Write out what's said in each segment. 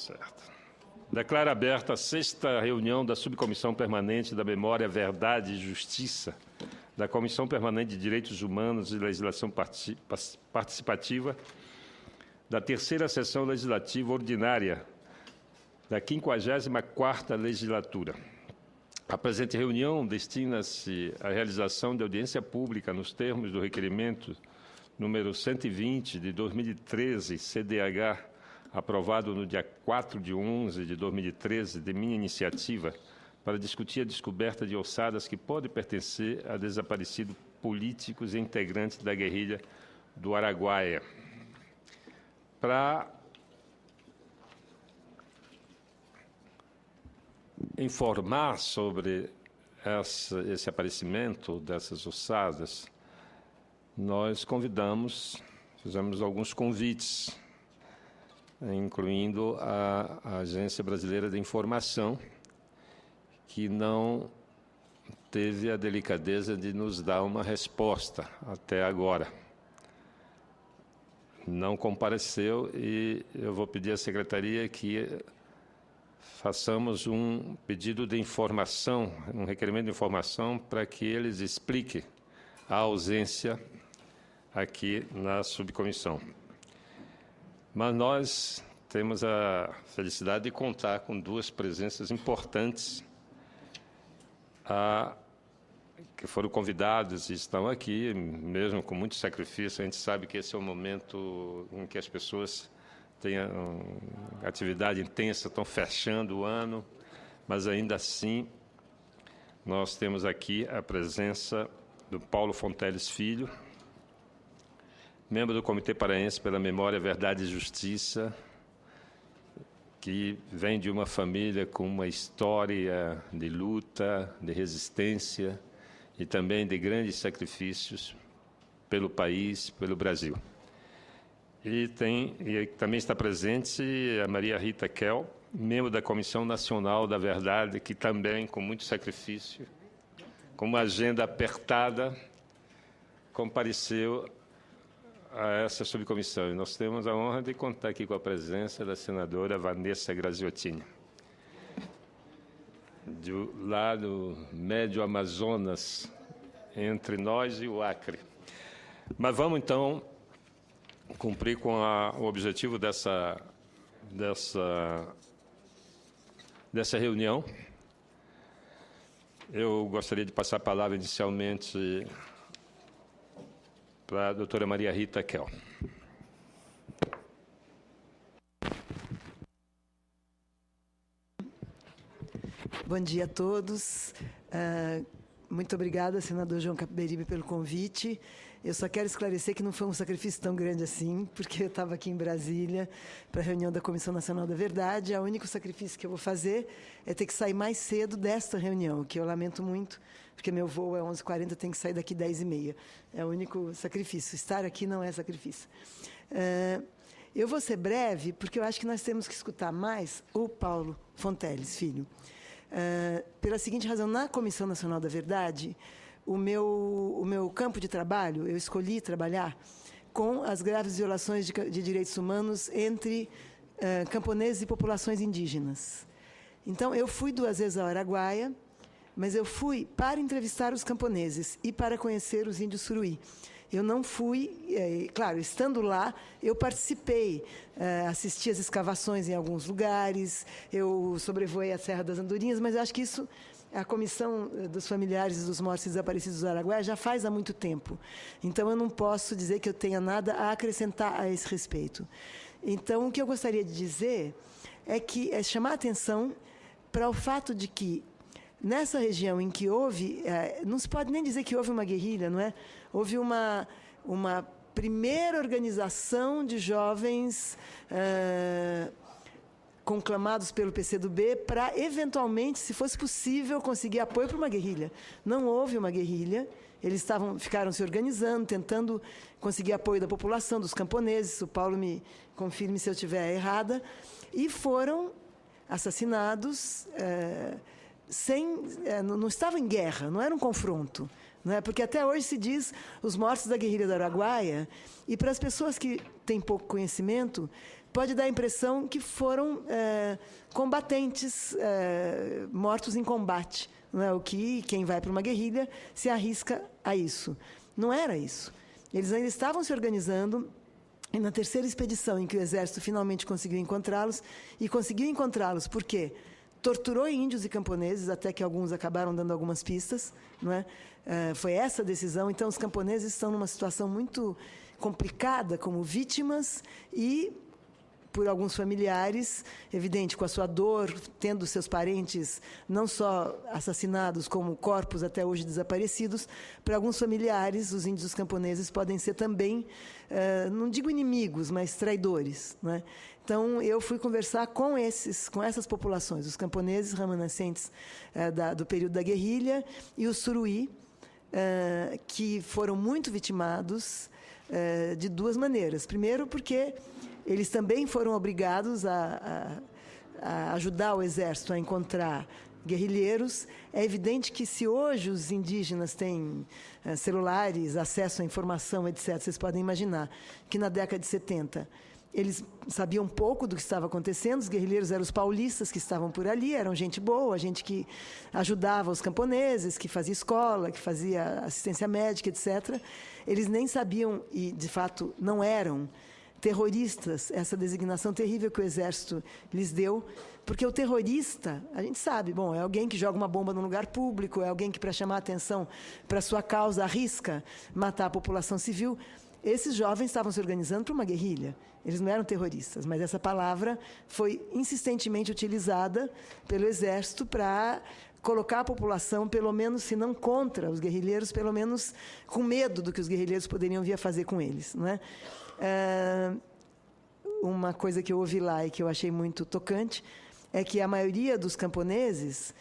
Certo. Declaro aberta a 6ª reunião da Subcomissão Permanente da Memória, Verdade e Justiça, da Comissão Permanente de Direitos Humanos e Legislação Participativa, da 3ª Sessão Legislativa Ordinária da 54ª Legislatura. A presente reunião destina-se à realização de audiência pública nos termos do requerimento número 120 de 2013, CDH, aprovado no dia 4 de 11 de 2013, de minha iniciativa, para discutir a descoberta de ossadas que podem pertencer a desaparecidos políticos e integrantes da guerrilha do Araguaia. Para informar sobre esse aparecimento dessas ossadas, nós fizemos alguns convites, incluindo a Agência Brasileira de Informação, que não teve a delicadeza de nos dar uma resposta até agora. Não compareceu e eu vou pedir à Secretaria que façamos um pedido de informação, um requerimento de informação, para que eles expliquem a ausência aqui na subcomissão. Mas nós temos a felicidade de contar com 2 presenças importantes que foram convidados e estão aqui, mesmo com muito sacrifício. A gente sabe que esse é o momento em que as pessoas têm atividade intensa, estão fechando o ano, mas ainda assim nós temos aqui a presença do Paulo Fonteles Filho, membro do Comitê Paraense pela Memória, Verdade e Justiça, que vem de uma família com uma história de luta, de resistência e também de grandes sacrifícios pelo país, pelo Brasil. E também está presente a Maria Rita Kell, membro da Comissão Nacional da Verdade, que também, com muito sacrifício, com uma agenda apertada, compareceu a essa subcomissão. E nós temos a honra de contar aqui com a presença da senadora Vanessa Graziottini, do lado médio Amazonas, entre nós e o Acre. Mas vamos, então, cumprir com o objetivo dessa reunião. Eu gostaria de passar a palavra inicialmente para a doutora Maria Rita Kell. Bom dia a todos. Muito obrigada, senador João Capiberibe, pelo convite. Eu só quero esclarecer que não foi um sacrifício tão grande assim, porque eu estava aqui em Brasília para a reunião da Comissão Nacional da Verdade. O único sacrifício que eu vou fazer é ter que sair mais cedo desta reunião, o que eu lamento muito, porque meu voo é 11h40, tem que sair daqui 10h30. É o único sacrifício. Estar aqui não é sacrifício. Eu vou ser breve, porque eu acho que nós temos que escutar mais o Paulo Fonteles Filho. Pela seguinte razão, na Comissão Nacional da Verdade, o meu campo de trabalho, eu escolhi trabalhar com as graves violações de direitos humanos entre camponeses e populações indígenas. Então, eu fui 2 vezes ao Araguaia, mas eu fui para entrevistar os camponeses e para conhecer os índios Suruí. Eu não fui, claro, estando lá, eu participei, assisti às escavações em alguns lugares, eu sobrevoei a Serra das Andorinhas, mas eu acho que isso, a Comissão dos Familiares dos Mortos e Desaparecidos do Araguaia já faz há muito tempo. Então, eu não posso dizer que eu tenha nada a acrescentar a esse respeito. Então, o que eu gostaria de dizer é chamar a atenção para o fato de que, nessa região em que houve, não se pode nem dizer que houve uma guerrilha, não é? Houve uma primeira organização de jovens conclamados pelo PCdoB para, eventualmente, se fosse possível, conseguir apoio para uma guerrilha. Não houve uma guerrilha, eles ficaram se organizando, tentando conseguir apoio da população, dos camponeses, o Paulo me confirme se eu estiver errada, e foram assassinados não estavam em guerra, não era um confronto. Não é? Porque até hoje se diz os mortos da guerrilha do Araguaia, e para as pessoas que têm pouco conhecimento, pode dar a impressão que foram combatentes mortos em combate. Não é o que quem vai para uma guerrilha se arrisca a isso. Não era isso. Eles ainda estavam se organizando, e na terceira expedição em que o Exército finalmente conseguiu encontrá-los, e conseguiu encontrá-los por quê? Torturou índios e camponeses, até que alguns acabaram dando algumas pistas. Não é? Foi essa a decisão. Então, os camponeses estão numa situação muito complicada como vítimas e, por alguns familiares, evidente, com a sua dor, tendo seus parentes não só assassinados, como corpos até hoje desaparecidos, para alguns familiares, os índios camponeses podem ser também, não digo inimigos, mas traidores. Não é? Então, eu fui conversar com essas populações, os camponeses remanescentes do período da guerrilha e os suruí, que foram muito vitimados de duas maneiras. Primeiro, porque eles também foram obrigados a ajudar o Exército a encontrar guerrilheiros. É evidente que, se hoje os indígenas têm celulares, acesso à informação, etc., vocês podem imaginar que na década de 70 eles sabiam pouco do que estava acontecendo. Os guerrilheiros eram os paulistas que estavam por ali, eram gente boa, gente que ajudava os camponeses, que fazia escola, que fazia assistência médica, etc. Eles nem sabiam, e de fato não eram, terroristas, essa designação terrível que o Exército lhes deu, porque o terrorista, a gente sabe, bom, é alguém que joga uma bomba num lugar público, é alguém que, para chamar a atenção para a sua causa, arrisca matar a população civil. Esses jovens estavam se organizando para uma guerrilha. Eles não eram terroristas, mas essa palavra foi insistentemente utilizada pelo Exército para colocar a população, pelo menos, se não contra os guerrilheiros, pelo menos com medo do que os guerrilheiros poderiam vir a fazer com eles. Não é? Uma coisa que eu ouvi lá e que eu achei muito tocante é que a maioria dos camponeses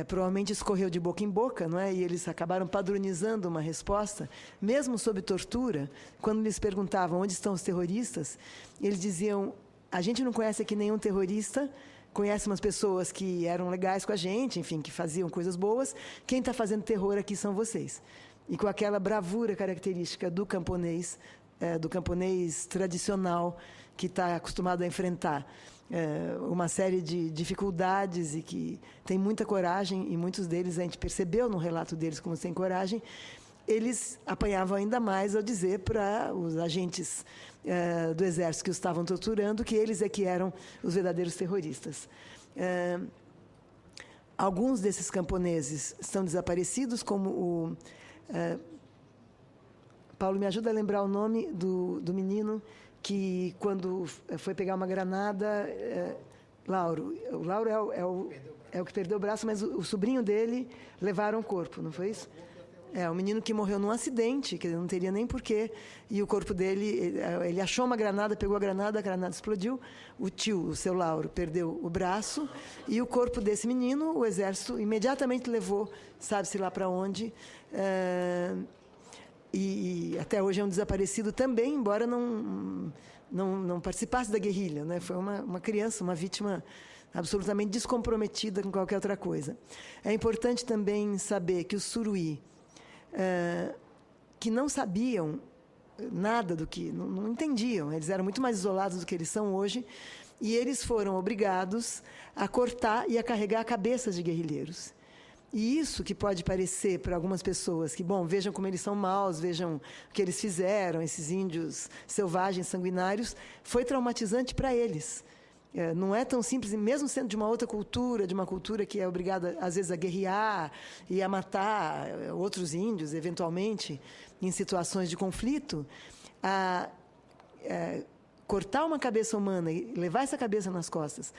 provavelmente escorreu de boca em boca, não é? E eles acabaram padronizando uma resposta, mesmo sob tortura. Quando lhes perguntavam onde estão os terroristas, eles diziam: a gente não conhece aqui nenhum terrorista, conhece umas pessoas que eram legais com a gente, enfim, que faziam coisas boas. Quem está fazendo terror aqui são vocês. E com aquela bravura característica do camponês tradicional, que está acostumado a enfrentar uma série de dificuldades e que tem muita coragem, e muitos deles a gente percebeu no relato deles como têm coragem. Eles apanhavam ainda mais ao dizer para os agentes do Exército que os estavam torturando que eles é que eram os verdadeiros terroristas. Alguns desses camponeses estão desaparecidos, como o... Paulo, me ajuda a lembrar o nome do menino que, quando foi pegar uma granada... Lauro. O Lauro é o que perdeu o braço, mas o sobrinho dele levaram o corpo, não foi isso? O menino que morreu num acidente, que não teria nem porquê, e o corpo dele, ele achou uma granada, pegou a granada explodiu, o seu Lauro, perdeu o braço, e o corpo desse menino, o Exército imediatamente levou, sabe-se lá para onde, e até hoje é um desaparecido também, embora não participasse da guerrilha, né? Foi uma criança, uma vítima absolutamente descomprometida com qualquer outra coisa. É importante também saber que os suruí, que não sabiam nada do que... Não entendiam, eles eram muito mais isolados do que eles são hoje, e eles foram obrigados a cortar e a carregar cabeças de guerrilheiros. E isso que pode parecer para algumas pessoas, que, bom, vejam como eles são maus, vejam o que eles fizeram, esses índios selvagens, sanguinários, foi traumatizante para eles. Não é tão simples, mesmo sendo de uma outra cultura, de uma cultura que é obrigada, às vezes, a guerrear e a matar outros índios, eventualmente, em situações de conflito, cortar uma cabeça humana e levar essa cabeça nas costas.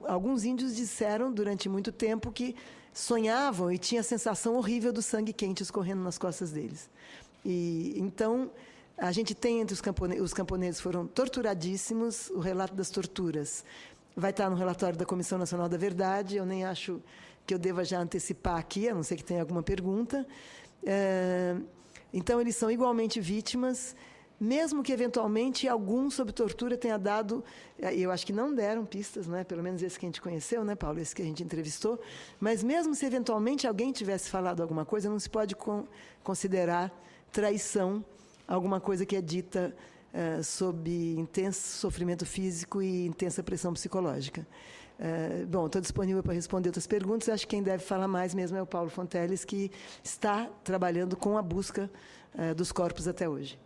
Alguns índios disseram, durante muito tempo, que sonhavam e tinham a sensação horrível do sangue quente escorrendo nas costas deles. E então... A gente tem entre os camponeses foram torturadíssimos. O relato das torturas vai estar no relatório da Comissão Nacional da Verdade. Eu nem acho que eu deva já antecipar aqui, a não ser que tenha alguma pergunta. Então, eles são igualmente vítimas, mesmo que, eventualmente, algum sob tortura tenha dado... Eu acho que não deram pistas, não é? Pelo menos esse que a gente conheceu, né, Paulo? Esse que a gente entrevistou. Mas, mesmo se, eventualmente, alguém tivesse falado alguma coisa, não se pode considerar traição alguma coisa que é dita sob intenso sofrimento físico e intensa pressão psicológica. Bom, estou disponível para responder outras perguntas. Acho que quem deve falar mais mesmo é o Paulo Fonteles, que está trabalhando com a busca dos corpos até hoje.